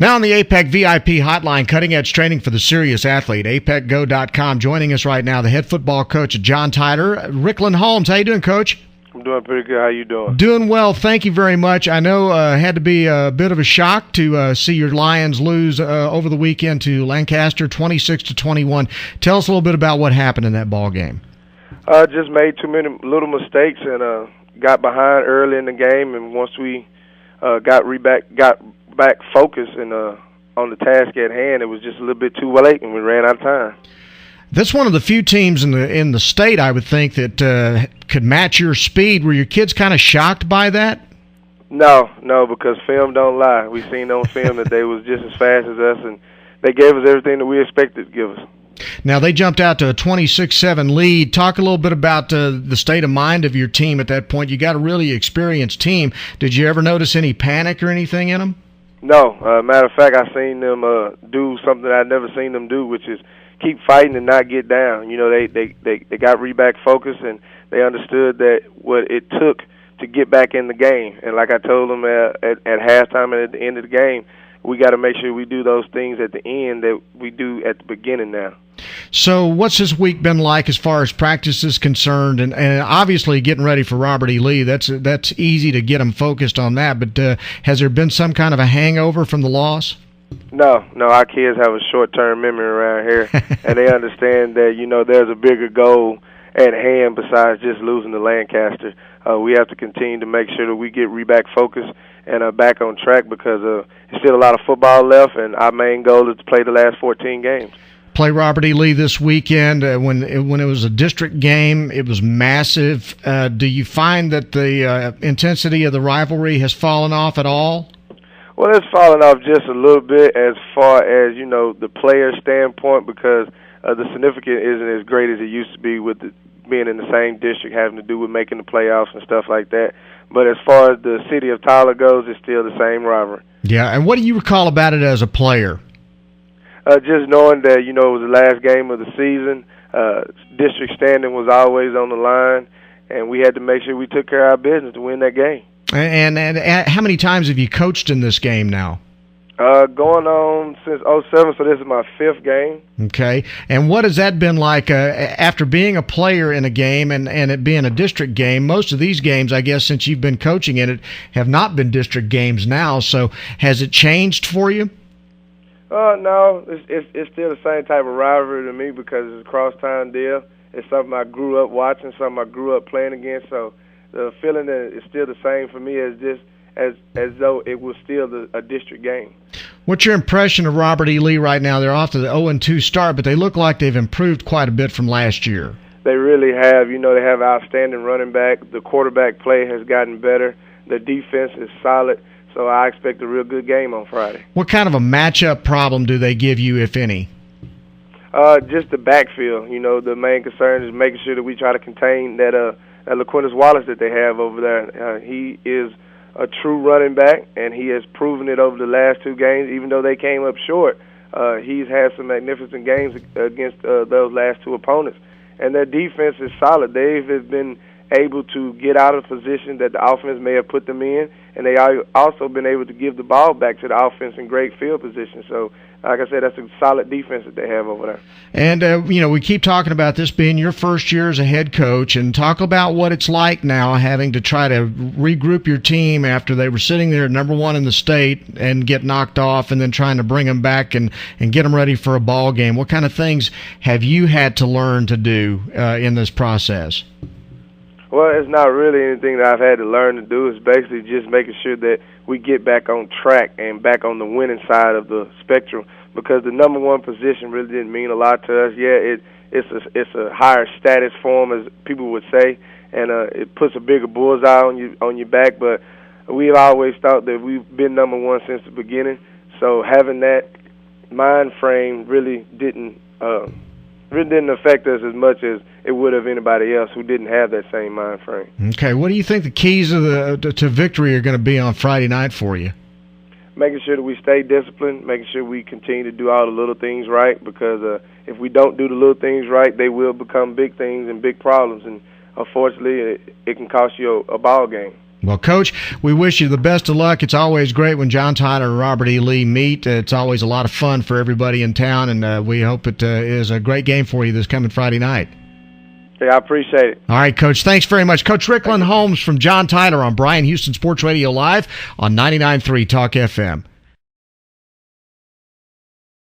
Now on the APEC VIP hotline, cutting-edge training for the serious athlete, apecgo.com. Joining us right now, the head football coach at John Tyler, Ricklan Holmes. How you doing, Coach? I'm doing pretty good. How you doing? Doing well. Thank you very much. I know it had to be a bit of a shock to see your Lions lose over the weekend to Lancaster, 26-21. Tell us a little bit about what happened in that ball game. Just made too many little mistakes and got behind early in the game. And once we got back focused and on the task at hand, it was just a little bit too late, and we ran out of time. That's one of the few teams in the state, I would think, that could match your speed. Were your kids kind of shocked by that? No, because film don't lie. We seen on film that they was just as fast as us, and they gave us everything that we expected to give us. Now, they jumped out to a 26-7 lead. Talk a little bit about the state of mind of your team at that point. You got a really experienced team. Did you ever notice any panic or anything in them? No. Matter of fact, I seen them do something I'd never seen them do, which is keep fighting and not get down. You know, they got back focused, and they understood that what it took to get back in the game. And like I told them at halftime and at the end of the game, we got to make sure we do those things at the end that we do at the beginning now. So what's this week been like as far as practice is concerned? And obviously getting ready for Robert E. Lee, that's easy to get them focused on that. But has there been some kind of a hangover from the loss? No, our kids have a short-term memory around here, and they understand that, you know, there's a bigger goal at hand besides just losing to Lancaster. We have to continue to make sure that we get back focused and back on track because there's still a lot of football left, and our main goal is to play the last 14 games. Play Robert E. Lee this weekend. When it was a district game, it was massive. Do you find that the intensity of the rivalry has fallen off at all? Well, it's fallen off just a little bit as far as, you know, the player standpoint because the significance isn't as great as it used to be with being in the same district, having to do with making the playoffs and stuff like that. But as far as the city of Tyler goes, it's still the same rivalry. Yeah, and what do you recall about it as a player? Just knowing that, you know, it was the last game of the season, district standing was always on the line, and we had to make sure we took care of our business to win that game. And how many times have you coached in this game now? Going on since 2007, so this is my 5th game. Okay. And what has that been like after being a player in a game and it being a district game? Most of these games, I guess, since you've been coaching in it, have not been district games now. So has it changed for you? No, it's still the same type of rivalry to me because it's a cross-town deal. It's something I grew up watching, something I grew up playing against. So the feeling that it's still the same for me as though it was still a district game. What's your impression of Robert E. Lee right now? They're off to the 0-2 start, but they look like they've improved quite a bit from last year. They really have. You know, they have outstanding running back. The quarterback play has gotten better. The defense is solid. So I expect a real good game on Friday. What kind of a matchup problem do they give you, if any? Just the backfield. You know, the main concern is making sure that we try to contain that LaQuintus Wallace that they have over there. He is a true running back, and he has proven it over the last 2 games. Even though they came up short, he's had some magnificent games against those last 2 opponents. And their defense is solid. They've been able to get out of position that the offense may have put them in, and they also been able to give the ball back to the offense in great field position. So, like I said, that's a solid defense that they have over there. And, you know, we keep talking about this being your first year as a head coach, and talk about what it's like now having to try to regroup your team after they were sitting there at number 1 in the state and get knocked off, and then trying to bring them back and get them ready for a ball game. What kind of things have you had to learn to do in this process? Well, it's not really anything that I've had to learn to do. It's basically just making sure that we get back on track and back on the winning side of the spectrum because the number 1 position really didn't mean a lot to us. Yeah, it's a higher status form, as people would say, and it puts a bigger bullseye on your back, but we've always thought that we've been number 1 since the beginning. So having that mind frame really didn't affect us as much as it would have anybody else who didn't have that same mind frame. Okay, what do you think the keys to victory are going to be on Friday night for you? Making sure that we stay disciplined, making sure we continue to do all the little things right, because if we don't do the little things right, they will become big things and big problems, and unfortunately, it can cost you a ball game. Well, Coach, we wish you the best of luck. It's always great when John Tyler and Robert E. Lee meet. It's always a lot of fun for everybody in town, and we hope it is a great game for you this coming Friday night. Yeah, I appreciate it. All right, Coach. Thanks very much. Coach Ricklan Holmes from John Tyler on Bryan Houston Sports Radio Live on 99.3 Talk FM.